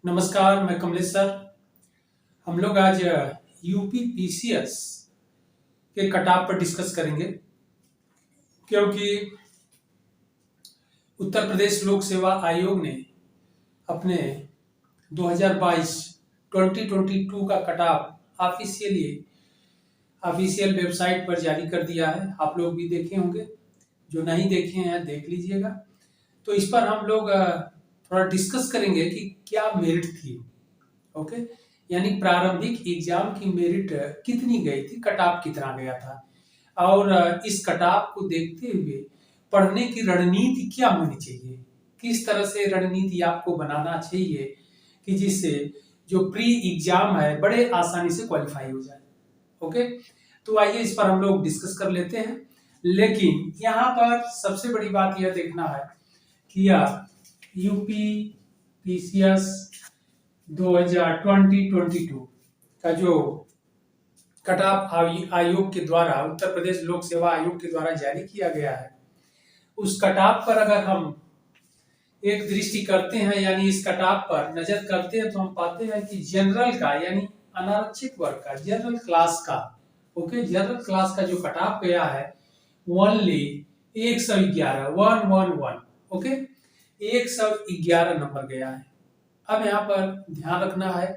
नमस्कार, मैं कमलेश सर। हम लोग आज यूपी पीसीएस के कट-ऑफ पर डिस्कस करेंगे, क्योंकि उत्तर प्रदेश लोक सेवा आयोग ने अपने 2022 का कट-ऑफ ऑफिशियल वेबसाइट पर जारी कर दिया है। आप लोग भी देखे होंगे, जो नहीं देखे हैं देख लीजिएगा। तो इस पर हम लोग थोड़ा डिस्कस करेंगे कि क्या मेरिट थी। ओके, यानी प्रारंभिक एग्जाम की मेरिट कितनी गई थी, कट ऑफ कितना गया था, और इस कट ऑफ को देखते हुए पढ़ने की रणनीति क्या होनी चाहिए, किस तरह से रणनीति आपको बनाना चाहिए कि जिससे जो प्री एग्जाम है बड़े आसानी से क्वालिफाई हो जाए। ओके, तो आइए इस पर हम लोग डिस्कस कर लेते हैं। लेकिन यहाँ पर सबसे बड़ी बात यह देखना है कि यूपी पीसीएस 2022 का जो कट ऑफ आयोग के द्वारा, उत्तर प्रदेश लोक सेवा आयोग के द्वारा जारी किया गया है, उस कट ऑफ पर अगर हम एक दृष्टि करते हैं, यानी इस कट ऑफ पर नजर करते हैं, तो हम पाते हैं कि जनरल का, यानी अनारक्षित वर्ग का, जनरल क्लास का, जनरल क्लास का जो कट ऑफ गया है ओनली 111 111 नंबर गया है। अब यहाँ पर ध्यान रखना है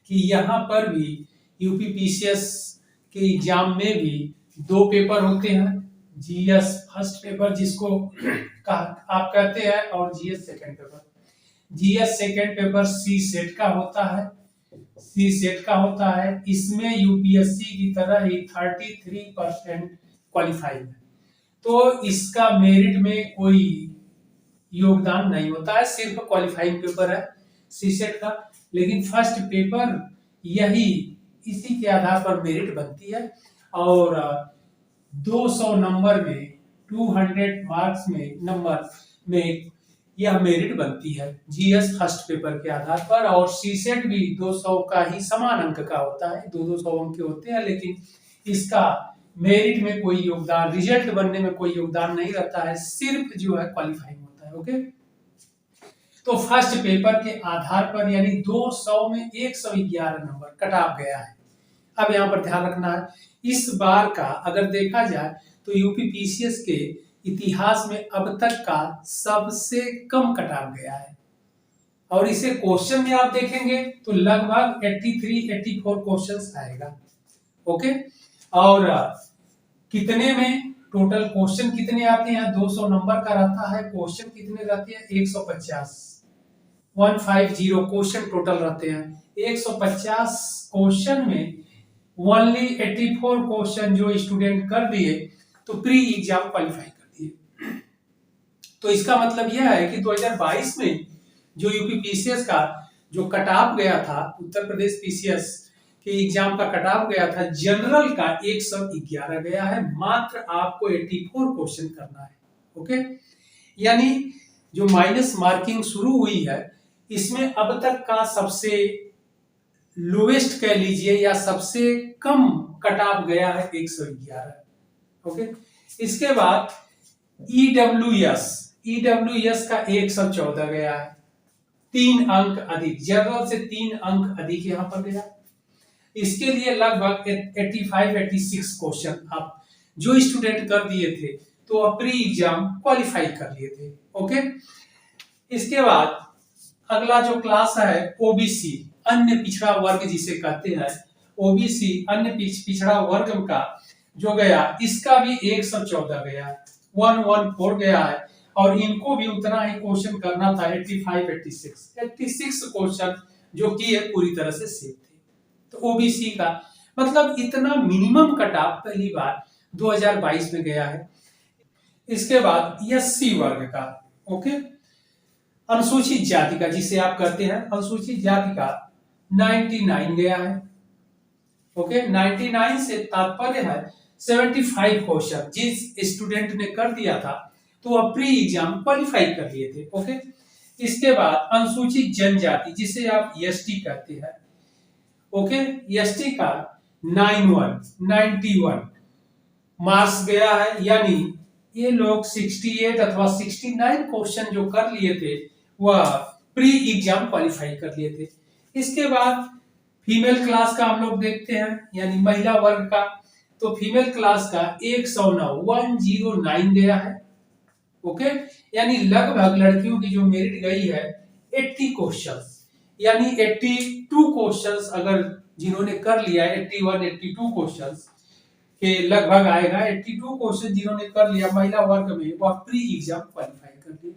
कि यहाँ पर भी यूपी पीसीएस के एग्जाम में भी दो पेपर होते हैं, जीएस फर्स्ट पेपर जिसको आप कहते हैं, और GS second paper. GS second paper CSAT का होता है। इसमें यूपीएससी की तरह ही 33% क्वालिफाई है, तो इसका मेरिट में कोई योगदान नहीं होता है, सिर्फ क्वालिफाइंग पेपर है सी सेट का। लेकिन फर्स्ट पेपर इसी के आधार पर मेरिट बनती है, और 200 नंबर में 200 मार्क्स में नंबर में यह मेरिट बनती है जीएस फर्स्ट पेपर के आधार पर। और सीसेट भी 200 का ही समान अंक का होता है, 200 अंक के होते हैं, लेकिन इसका मेरिट में कोई योगदान, रिजल्ट बनने में कोई योगदान नहीं रहता है, सिर्फ जो है क्वालिफाइंग होता है। ओके, तो फर्स्ट पेपर के आधार पर यानी 200 में 111 नंबर कट ऑफ गया है। अब यहाँ पर ध्यान रखना है, इस बार का अगर देखा जाए तो यूपी पीसीएस के इतिहास में अब तक का सबसे कम कट ऑफ गया है। और इसे क्वेश्चन में आप देखेंगे तो लगभग 83-84 क्वेश्चंस आएगा। ओके, और कितने में टोटल क्वेश्चन कितने आते हैं, 200 नंबर का रहता है, क्वेश्चन कितने रहते हैं 150 क्वेश्चन टोटल रहते हैं। 150 क्वेश्चन में ओनली 84 क्वेश्चन जो स्टूडेंट कर दिए तो प्री एग्जाम क्वालिफाई कर दिए। तो इसका मतलब यह है कि 2022 में जो यूपी पीसीएस का जो कट ऑफ गया था, उत्तर प्रदेश पीसीएस के एग्जाम का कट ऑफ गया था, जनरल का 111 गया है। मात्र आपको 84 क्वेश्चन करना है। ओके, यानी जो माइनस मार्किंग शुरू हुई है, इसमें अब तक का सबसे लोएस्ट कह लीजिए या सबसे कम कट ऑफ गया है 111। ओके, इसके बाद ईडब्ल्यूएस का 114 गया है, 3 अंक अधिक, जनरल से 3 अंक अधिक यहाँ पर गया। इसके लिए लगभग 85-86 क्वेश्चन आप जो स्टूडेंट कर दिए थे तो आप प्री एग्जाम क्वालिफाई कर लिए थे। ओके, इसके बाद अगला जो क्लास है ओबीसी, अन्य पिछड़ा वर्ग जिसे कहते हैं, ओबीसी अन्य पिछड़ा वर्ग का जो गया, इसका भी 114 गया, 114 गया है। और इनको भी उतना ही क्वेश्चन करना था, 86 क्वेश्चन जो कि पूरी तरह से सेफ थे। तो ओबीसी का मतलब इतना मिनिमम कट ऑफ पहली बार 2022 में गया है। इसके बाद एससी वर्ग का, ओके, अनुसूचित जाति का जिसे आप कहते हैं, अनुसूचित जाति का 99 गया है। ओके, 99 से तात्पर्य है 75 क्वेश्चन जिस स्टूडेंट ने कर दिया था तो वह प्री एग्जाम क्वालिफाई कर लिए थे। ओके, इसके बाद अनुसूचित जनजाति जिसे आप एसटी कहते हैं, ओके, एसटी का 91 मार्क्स गया है, यानी ये लोग 68 अथवा 69 क्वेश्चन जो कर लिए थे वह प्री एग्जाम क्वालिफाई कर लिए थे। इसके बाद फीमेल क्लास का हम लोग देखते हैं, यानी महिला वर्ग का। तो फीमेल क्लास का 109 गया है। ओके, यानी लगभग लड़कियों की जो मेरिट गई है 80 क्वेश्चंस, यानी 82 क्वेश्चंस अगर जिन्होंने कर लिया 81 82 क्वेश्चंस के लगभग आएगा। 82 क्वेश्चन जिन्होंने कर लिया महिला वर्ग में, वह प्री एग्जाम क्वालिफाई कर लिया।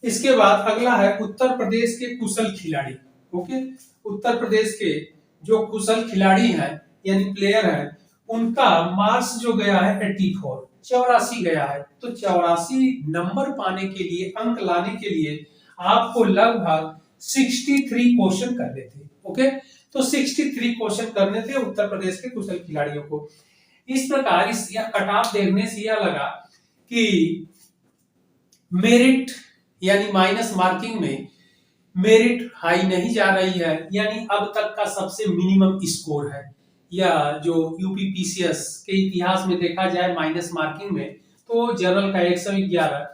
इसके बाद अगला है उत्तर प्रदेश के कुशल खिलाड़ी। ओके, उत्तर प्रदेश के जो कुशल खिलाड़ी हैं यानी प्लेयर हैं, उनका मार्क्स जो गया है 84 गया है। तो 84 नंबर पाने के लिए, अंक लाने के लिए आपको लगभग 63 क्वेश्चन करने थे। ओके, तो 63 क्वेश्चन करने थे उत्तर प्रदेश के कुशल खिलाड़ियों को। इस प्रकार इस कट ऑफ देखने से यह लगा कि मेरिट यानी माइनस मार्किंग में मेरिट हाई नहीं जा रही है, यानी अब तक का सबसे मिनिमम स्कोर है। या जो यूपीपीसीएस के इतिहास में देखा जाए माइनस मार्किंग में, तो जनरल का 111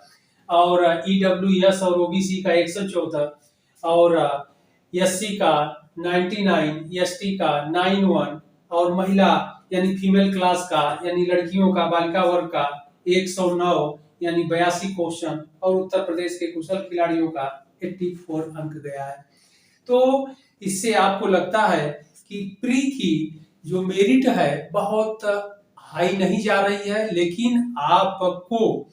और ईडब्ल्यूएस और ओबीसी का 114 और एससी का 99, एसटी का 91 और महिला यानी फीमेल क्लास का यानी लड़कियों का बालिका वर्ग का 109 यानी 82 क्वेश्चन और उत्तर प्रदेश के कुशल खिलाड़ियों का 84 अंक गया है। तो इससे आपको लगता है कि प्री की जो मेरिट है बहुत हाई नहीं जा रही है, लेकिन आपको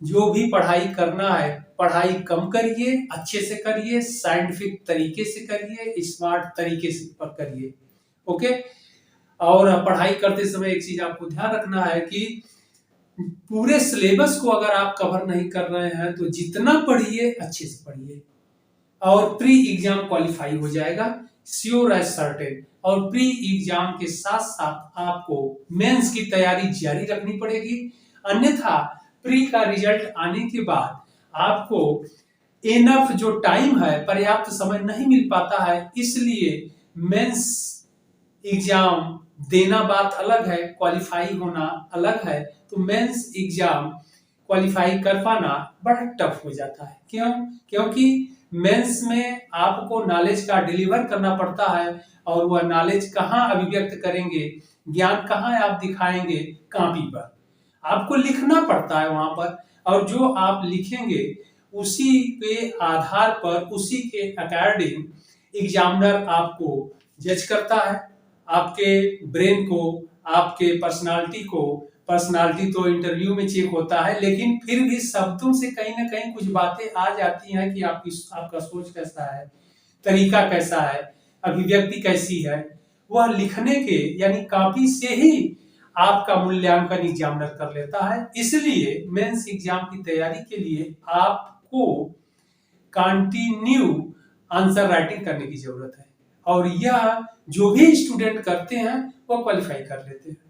जो भी पढ़ाई करना है पढ़ाई कम करिए, अच्छे से करिए, साइंटिफिक तरीके से करिए, स्मार्ट तरीके से करिए। ओके, और पढ़ाई करते समय एक चीज आपको ध्यान रखना है कि पूरे सिलेबस को अगर आप कवर नहीं कर रहे हैं तो जितना पढ़िए अच्छे से पढ़िए और प्री एग्जाम क्वालिफाई हो जाएगा, श्योर एज सर्टेन। और प्री एग्जाम के साथ साथ आपको मेंस की तैयारी जारी रखनी पड़ेगी, अन्यथा प्री का रिजल्ट आने के बाद आपको इनफ जो टाइम है, पर्याप्त समय नहीं मिल पाता है। इसलिए मेंस एग्जाम देना बात अलग है, क्वालिफाई होना अलग है। तो मेंस एग्जाम क्वालिफाई कर पाना बड़ा टफ हो जाता है। क्यों? क्योंकि मेंस में आपको नॉलेज का डिलीवर करना पड़ता है और वह नॉलेज कहाँ अभिव्यक्त करेंगे, ज्ञान कहाँ आप दिखाएंगे, कॉपी पर आपको लिखना पड़ता है वहां पर। और जो आप लिखेंगे उसी के आधार पर, उसी के अकॉर्डिंग एग्जामिनर आपको जज करता है, आपके ब्रेन को, आपके पर्सनालिटी को। पर्सनालिटी तो इंटरव्यू में चेक होता है, लेकिन फिर भी शब्दों से कहीं ना कहीं कुछ बातें आ जाती हैं कि आपका सोच कैसा है, तरीका कैसा है, अभिव्यक्ति कैसी है। वह लिखने के यानी कॉपी से ही आपका मूल्यांकन एग्जामिनर कर लेता है। इसलिए मेंस एग्जाम की तैयारी के लिए आपको कंटिन्यू आंसर राइटिंग करने की जरूरत है, और यह जो भी स्टूडेंट करते हैं वह क्वालिफाई कर लेते हैं।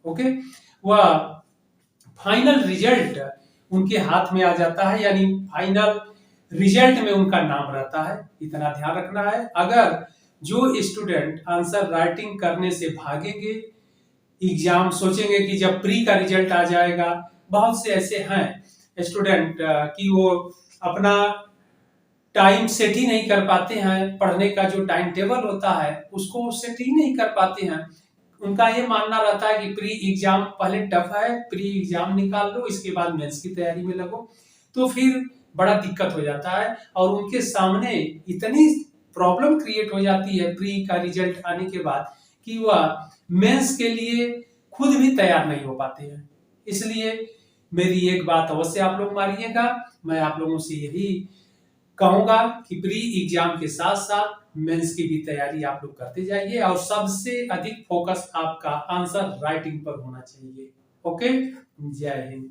ओके, वह फाइनल रिजल्ट उनके हाथ में आ जाता है, यानी फाइनल रिजल्ट में उनका नाम रहता है। इतना ध्यान रखना है। अगर जो स्टूडेंट आंसर राइटिंग करने से भागेंगे, एग्जाम सोचेंगे कि जब प्री का रिजल्ट आ जाएगा, बहुत से ऐसे हैं स्टूडेंट कि वो अपना टाइम सेट ही नहीं कर पाते हैं, पढ़ने का जो टाइम टेबल होता है उसको सेट ही नहीं कर पाते हैं। उनका ये मानना रहता है कि प्री एग्जाम पहले टफ है, प्री एग्जाम निकाल लो, इसके बाद मेंस की तैयारी में लगो। तो फिर बड़ा दिक्कत हो जाता है और उनके सामने इतनी प्रॉब्लम क्रिएट हो जाती है प्री का रिजल्ट आने के बाद कि वह मेंस के लिए खुद भी तैयार नहीं हो पाते हैं। इसलिए मेरी एक बात अवश्य आप लोग मानिएगा, मैं आप लोगों से यही कहूंगा कि प्री एग्जाम के साथ साथ मेंस की भी तैयारी आप लोग करते जाइए और सबसे अधिक फोकस आपका आंसर राइटिंग पर होना चाहिए। ओके, जय हिंद।